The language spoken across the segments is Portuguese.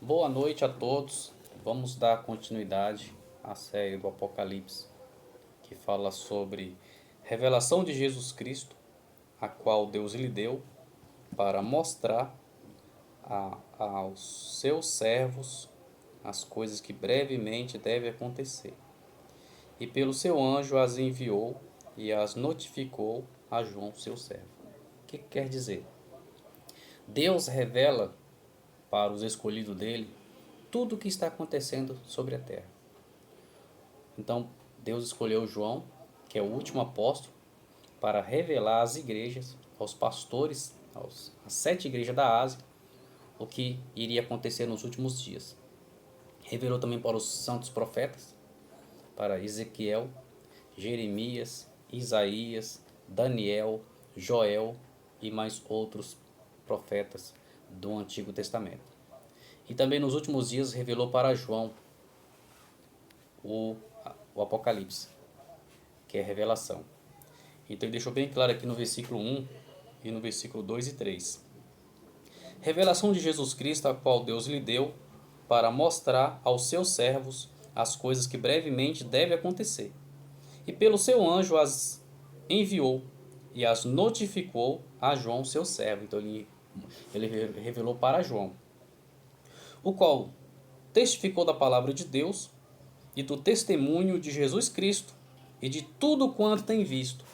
Boa noite a todos. Vamos dar continuidade à série do Apocalipse, que fala sobre revelação de Jesus Cristo, a qual Deus lhe deu para mostrar aos seus servos as coisas que brevemente devem acontecer. E pelo seu anjo as enviou e as notificou a João, seu servo. O que quer dizer? Deus revela para os escolhidos dele tudo o que está acontecendo sobre a terra. Então, Deus escolheu João, que é o último apóstolo, para revelar às igrejas, aos pastores, às 7 igrejas da Ásia, o que iria acontecer nos últimos dias. Revelou também para os santos profetas, para Ezequiel, Jeremias, Isaías, Daniel, Joel e mais outros profetas do Antigo Testamento. E também nos últimos dias revelou para João o Apocalipse, que é a revelação. Então ele deixou bem claro aqui no versículo 1 e no versículo 2 e 3. Revelação de Jesus Cristo, a qual Deus lhe deu para mostrar aos seus servos as coisas que brevemente devem acontecer. E pelo seu anjo as enviou e as notificou a João, seu servo. Então ele revelou para João, o qual testificou da palavra de Deus e do testemunho de Jesus Cristo e de tudo quanto tem visto.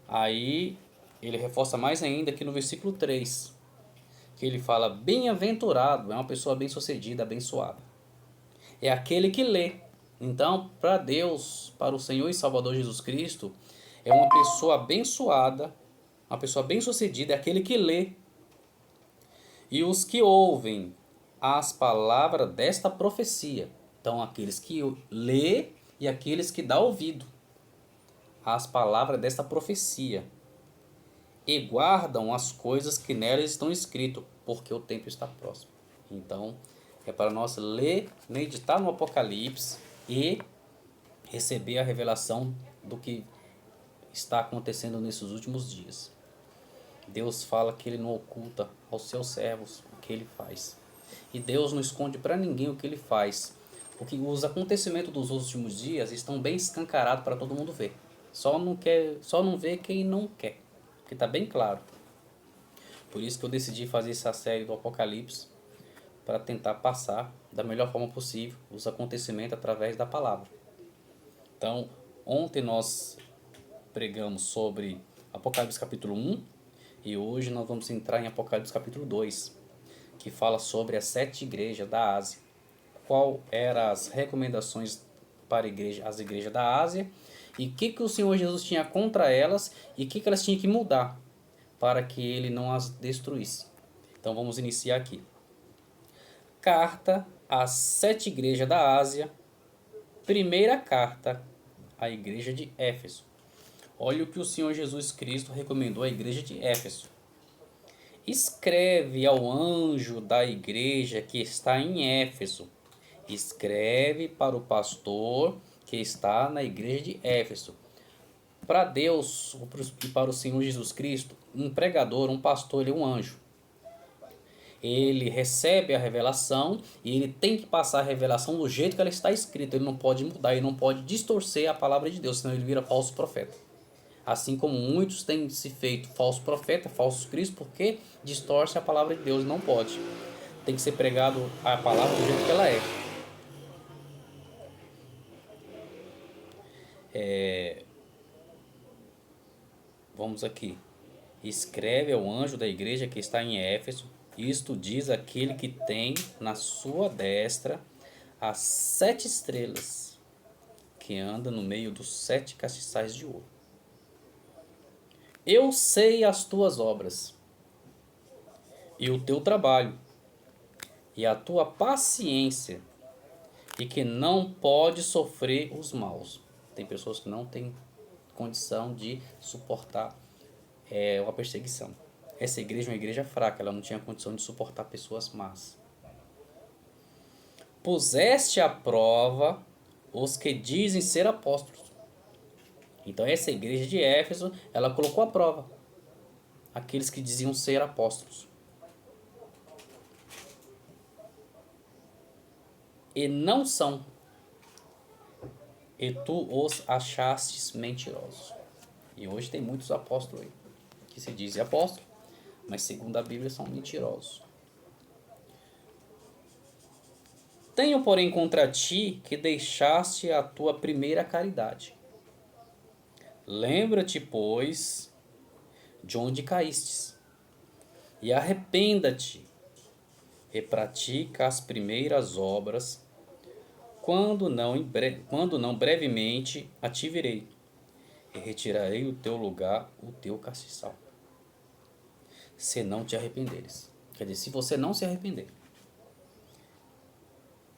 Aí ele reforça mais ainda aqui no versículo 3, que ele fala: bem-aventurado, é uma pessoa bem-sucedida, abençoada. É aquele que lê. Então, para Deus, para o Senhor e Salvador Jesus Cristo, é uma pessoa abençoada, uma pessoa bem-sucedida, é aquele que lê. E os que ouvem as palavras desta profecia. Então, aqueles que lê e aqueles que dá ouvido às palavras desta profecia e guardam as coisas que nelas estão escritas, porque o tempo está próximo. Então, é para nós ler, meditar no Apocalipse e receber a revelação do que está acontecendo nesses últimos dias. Deus fala que ele não oculta aos seus servos o que ele faz. E Deus não esconde para ninguém o que ele faz. Porque os acontecimentos dos últimos dias estão bem escancarados para todo mundo ver. Só não vê quem não quer. Porque está bem claro. Por isso que eu decidi fazer essa série do Apocalipse, para tentar passar da melhor forma possível os acontecimentos através da palavra. Então, ontem nós pregamos sobre Apocalipse capítulo 1 e hoje nós vamos entrar em Apocalipse capítulo 2, que fala sobre as 7 igrejas da Ásia. Qual eram as recomendações para as igrejas da Ásia e o que o Senhor Jesus tinha contra elas e o que elas tinham que mudar para que ele não as destruísse. Então vamos iniciar aqui. Carta às 7 igrejas da Ásia. Primeira carta à igreja de Éfeso. Olha o que o Senhor Jesus Cristo recomendou à igreja de Éfeso. Escreve ao anjo da igreja que está em Éfeso. Escreve para o pastor que está na igreja de Éfeso. Para Deus e para o Senhor Jesus Cristo, um pregador, um pastor, ele é um anjo. Ele recebe a revelação e ele tem que passar a revelação do jeito que ela está escrita. Ele não pode mudar, ele não pode distorcer a palavra de Deus, senão ele vira falso profeta. Assim como muitos têm se feito falso profeta, falsos cristos, porque distorce a palavra de Deus. Não pode. Tem que ser pregado a palavra do jeito que ela é. Vamos aqui. Escreve ao anjo da igreja que está em Éfeso. Isto diz aquele que tem na sua destra as 7 estrelas, que anda no meio dos 7 castiçais de ouro. Eu sei as tuas obras, e o teu trabalho, e a tua paciência, e que não pode sofrer os maus. Tem pessoas que não têm condição de suportar uma perseguição. Essa igreja é uma igreja fraca, ela não tinha condição de suportar pessoas más. Puseste à prova os que dizem ser apóstolos. Então essa igreja de Éfeso, ela colocou à prova aqueles que diziam ser apóstolos. e não são, e tu os achastes mentirosos. E hoje tem muitos apóstolos aí, que se dizem apóstolos, mas segundo a Bíblia são mentirosos. Tenho, porém, contra ti que deixaste a tua primeira caridade. Lembra-te, pois, de onde caístes, e arrependa-te, e pratica as primeiras obras, quando não brevemente a te virei, e retirarei do teu lugar o teu castiçal, se não te arrependeres. Quer dizer, se você não se arrepender.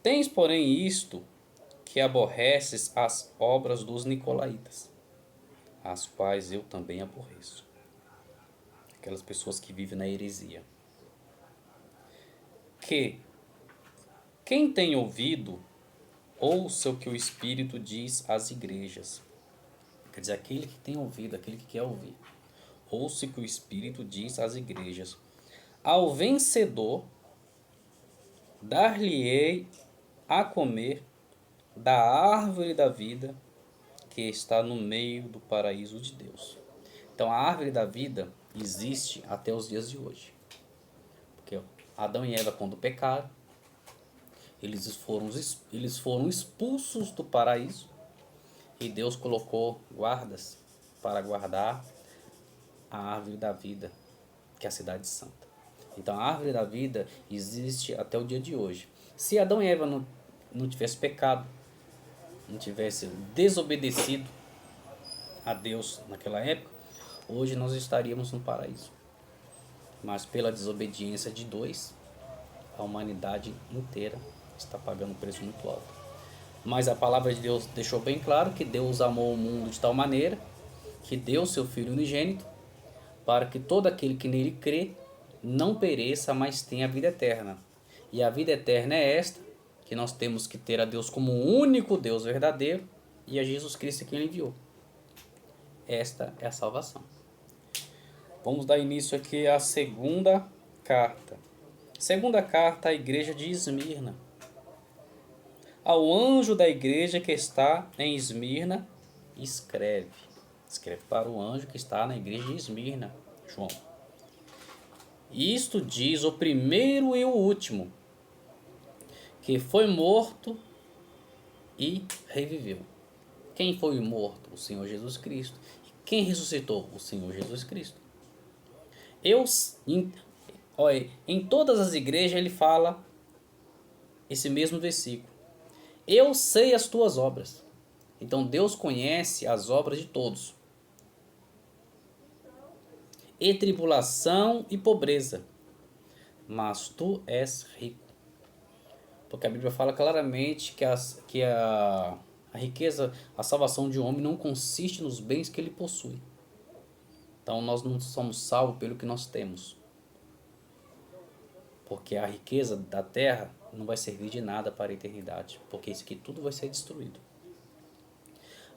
Tens, porém, isto, que aborreces as obras dos nicolaítas, as quais eu também aborreço. Aquelas pessoas que vivem na heresia. Que quem tem ouvido, ouça o que o Espírito diz às igrejas. Quer dizer, aquele que tem ouvido, aquele que quer ouvir. Ouça o que o Espírito diz às igrejas. Ao vencedor, dar-lhe-ei a comer da árvore da vida que está no meio do paraíso de Deus. Então a árvore da vida existe até os dias de hoje. Porque Adão e Eva, quando pecaram, eles foram expulsos do paraíso e Deus colocou guardas para guardar a árvore da vida, que é a cidade santa. Então a árvore da vida existe até o dia de hoje. Se Adão e Eva não tivessem pecado, não tivessem desobedecido a Deus naquela época, hoje nós estaríamos no paraíso. Mas pela desobediência de dois, a humanidade inteira está pagando um preço muito alto. Mas a palavra de Deus deixou bem claro que Deus amou o mundo de tal maneira que deu seu Filho unigênito para que todo aquele que nele crê não pereça, mas tenha a vida eterna. E a vida eterna é esta, que nós temos que ter a Deus como o único Deus verdadeiro e a Jesus Cristo que ele enviou. Esta é a salvação. Vamos dar início aqui à segunda carta. Segunda carta à igreja de Esmirna. Ao anjo da igreja que está em Esmirna, escreve. Escreve para o anjo que está na igreja de Esmirna, João. Isto diz o primeiro e o último, que foi morto e reviveu. Quem foi morto? O Senhor Jesus Cristo. E quem ressuscitou? O Senhor Jesus Cristo. Em todas as igrejas ele fala esse mesmo versículo. Eu sei as tuas obras. Então Deus conhece as obras de todos. E tribulação e pobreza, mas tu és rico. Porque a Bíblia fala claramente que a riqueza, a salvação de um homem não consiste nos bens que ele possui. Então nós não somos salvos pelo que nós temos. Porque a riqueza da terra não vai servir de nada para a eternidade. Porque isso aqui tudo vai ser destruído.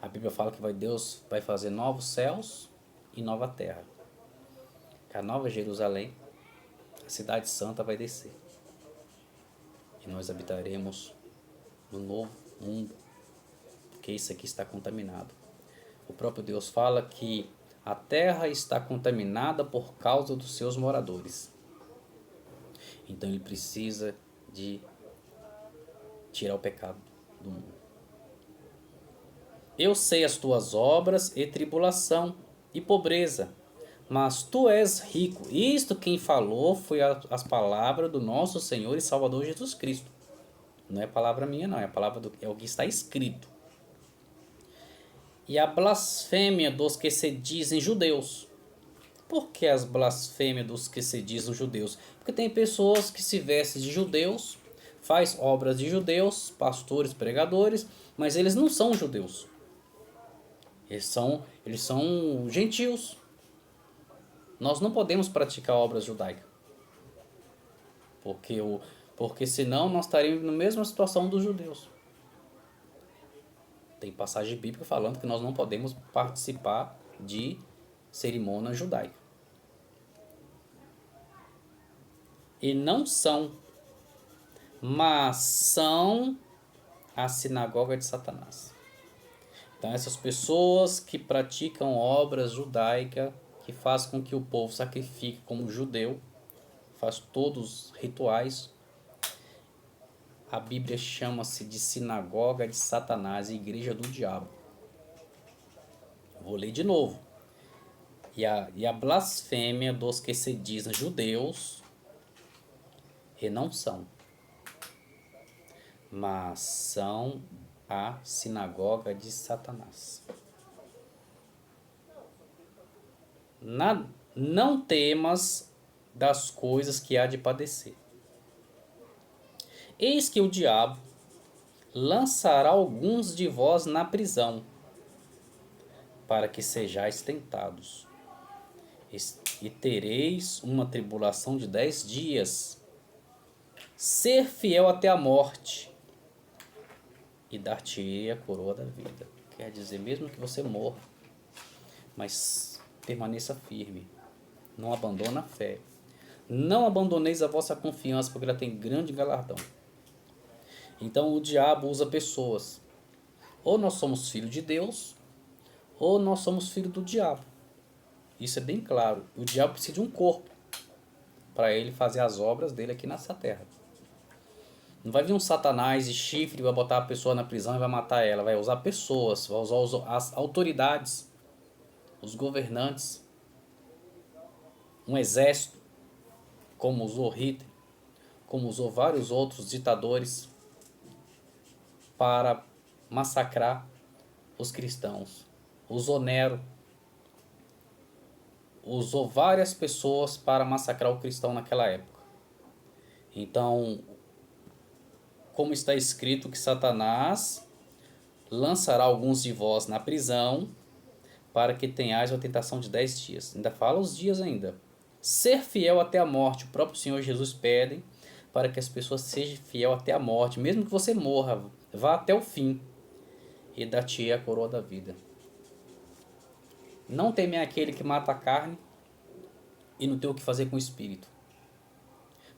A Bíblia fala que Deus vai fazer novos céus e nova terra. Que a nova Jerusalém, a cidade santa, vai descer. E nós habitaremos no novo mundo. Porque isso aqui está contaminado. O próprio Deus fala que a terra está contaminada por causa dos seus moradores. Então ele precisa de tirar o pecado do mundo. Eu sei as tuas obras e tribulação e pobreza, mas tu és rico. Isto quem falou foi as palavras do nosso Senhor e Salvador Jesus Cristo. Não é palavra minha não, é o que está escrito. E a blasfêmia dos que se dizem judeus. Por que as blasfêmias dos que se dizem judeus? Porque tem pessoas que se vestem de judeus, faz obras de judeus, pastores, pregadores, mas eles não são judeus. Eles são gentios. Nós não podemos praticar obras judaicas. Porque senão nós estaríamos na mesma situação dos judeus. Tem passagem bíblica falando que nós não podemos participar de cerimônia judaica. E não são, mas são a sinagoga de Satanás. Então essas pessoas que praticam obras judaicas, que fazem com que o povo sacrifique como judeu, faz todos os rituais, a Bíblia chama-se de sinagoga de Satanás, igreja do diabo. Vou ler de novo. E a blasfêmia dos que se dizem judeus, e não são, mas são a sinagoga de Satanás. Não temas das coisas que há de padecer. Eis que o diabo lançará alguns de vós na prisão, para que sejais tentados. E tereis uma tribulação de 10 dias. Ser fiel até a morte, e dar-te-ei a coroa da vida. Quer dizer, mesmo que você morra, mas permaneça firme. Não abandone a fé. Não abandoneis a vossa confiança, porque ela tem grande galardão. Então o diabo usa pessoas. Ou nós somos filhos de Deus, ou nós somos filhos do diabo. Isso é bem claro. O diabo precisa de um corpo para ele fazer as obras dele aqui nessa terra. Não vai vir um Satanás de chifre, vai botar a pessoa na prisão e vai matar ela. Vai usar pessoas, vai usar as autoridades, os governantes, um exército, como usou Hitler, como usou vários outros ditadores, para massacrar os cristãos. Usou Nero, usou várias pessoas para massacrar o cristão naquela época. Então, como está escrito que Satanás lançará alguns de vós na prisão, para que tenhais a tentação de 10 dias. Ainda fala os dias ainda. Ser fiel até a morte. O próprio Senhor Jesus pede para que as pessoas sejam fiel até a morte. Mesmo que você morra, vá até o fim. E dar-te-ei a coroa da vida. Não teme aquele que mata a carne e não tem o que fazer com o espírito.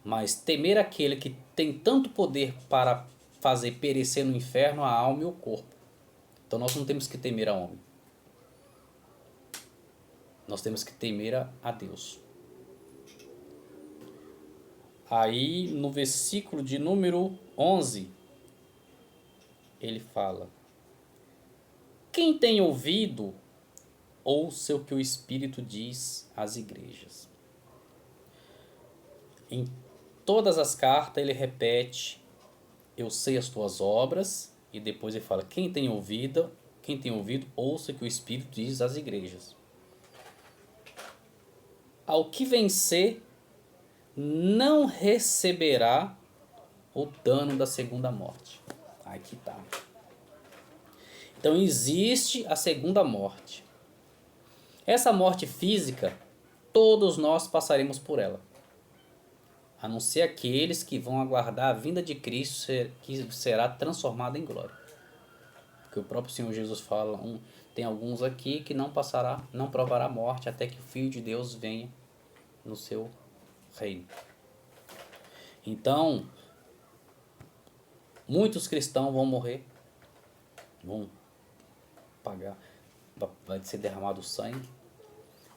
Mas temer aquele que tem tanto poder para fazer perecer no inferno a alma e o corpo. Então nós não temos que temer a homem. Nós temos que temer a Deus. Aí no versículo de número 11, ele fala: quem tem ouvido, ouça o que o Espírito diz às igrejas. Em todas as cartas ele repete: eu sei as tuas obras, e depois ele fala: quem tem ouvido, ouça o que o Espírito diz às igrejas. Ao que vencer, não receberá o dano da segunda morte. Aqui está. Então existe a segunda morte. Essa morte física, todos nós passaremos por ela. A não ser aqueles que vão aguardar a vinda de Cristo, que será transformado em glória. Porque o próprio Senhor Jesus fala, tem alguns aqui que não provará a morte até que o Filho de Deus venha no seu reino. Então, muitos cristãos vão morrer, vão pagar, vai ser derramado sangue,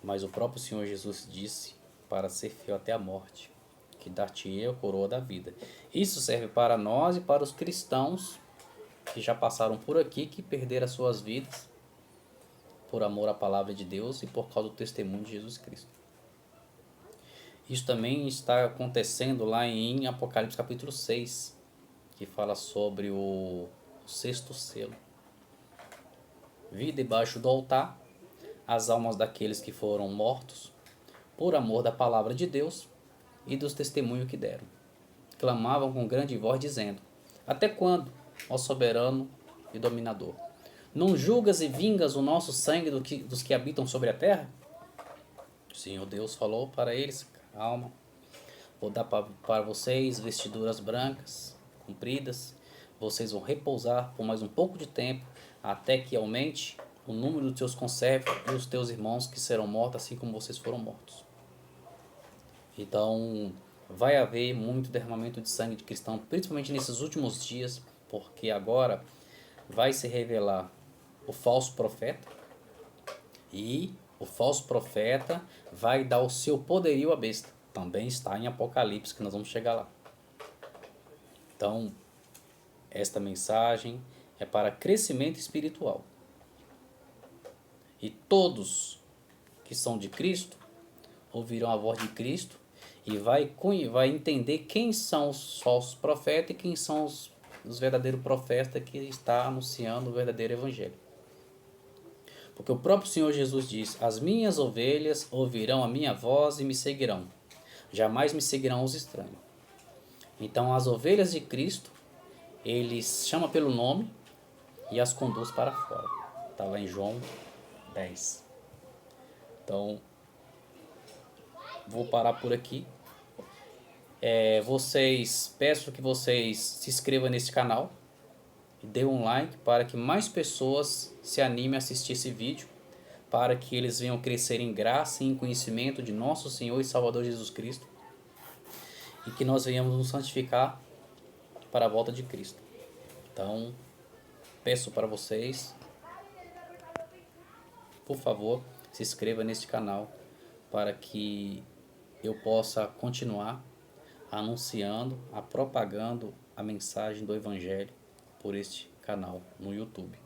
mas o próprio Senhor Jesus disse para ser fiel até a morte, que dar-te-ei a coroa da vida. Isso serve para nós e para os cristãos que já passaram por aqui, que perderam as suas vidas por amor à palavra de Deus e por causa do testemunho de Jesus Cristo. Isso também está acontecendo lá em Apocalipse capítulo 6, que fala sobre o sexto selo. Vi debaixo do altar as almas daqueles que foram mortos por amor da palavra de Deus e dos testemunhos que deram. Clamavam com grande voz, dizendo: até quando, ó soberano e dominador, não julgas e vingas o nosso sangue dos que habitam sobre a terra? O Senhor Deus falou para eles: calma, vou dar para vocês vestiduras brancas, compridas, vocês vão repousar por mais um pouco de tempo, até que aumente o número dos teus conservos e os teus irmãos que serão mortos assim como vocês foram mortos. Então vai haver muito derramamento de sangue de cristão, principalmente nesses últimos dias, porque agora vai se revelar o falso profeta, e o falso profeta vai dar o seu poderio à besta. Também está em Apocalipse, que nós vamos chegar lá. Então, esta mensagem é para crescimento espiritual. E todos que são de Cristo ouvirão a voz de Cristo e vai entender quem são os falsos profetas e quem são os verdadeiros profetas que está anunciando o verdadeiro evangelho. Porque o próprio Senhor Jesus diz: as minhas ovelhas ouvirão a minha voz e me seguirão. Jamais me seguirão os estranhos. Então as ovelhas de Cristo, ele chama pelo nome e as conduz para fora. Está lá em João 10. Então, vou parar por aqui. Peço que vocês se inscrevam nesse canal e dê um like para que mais pessoas se animem a assistir esse vídeo, para que eles venham crescer em graça e em conhecimento de nosso Senhor e Salvador Jesus Cristo, e que nós venhamos nos santificar para a volta de Cristo. Então, peço para vocês, por favor, se inscreva neste canal para que eu possa continuar anunciando, propagando a mensagem do Evangelho por este canal no YouTube.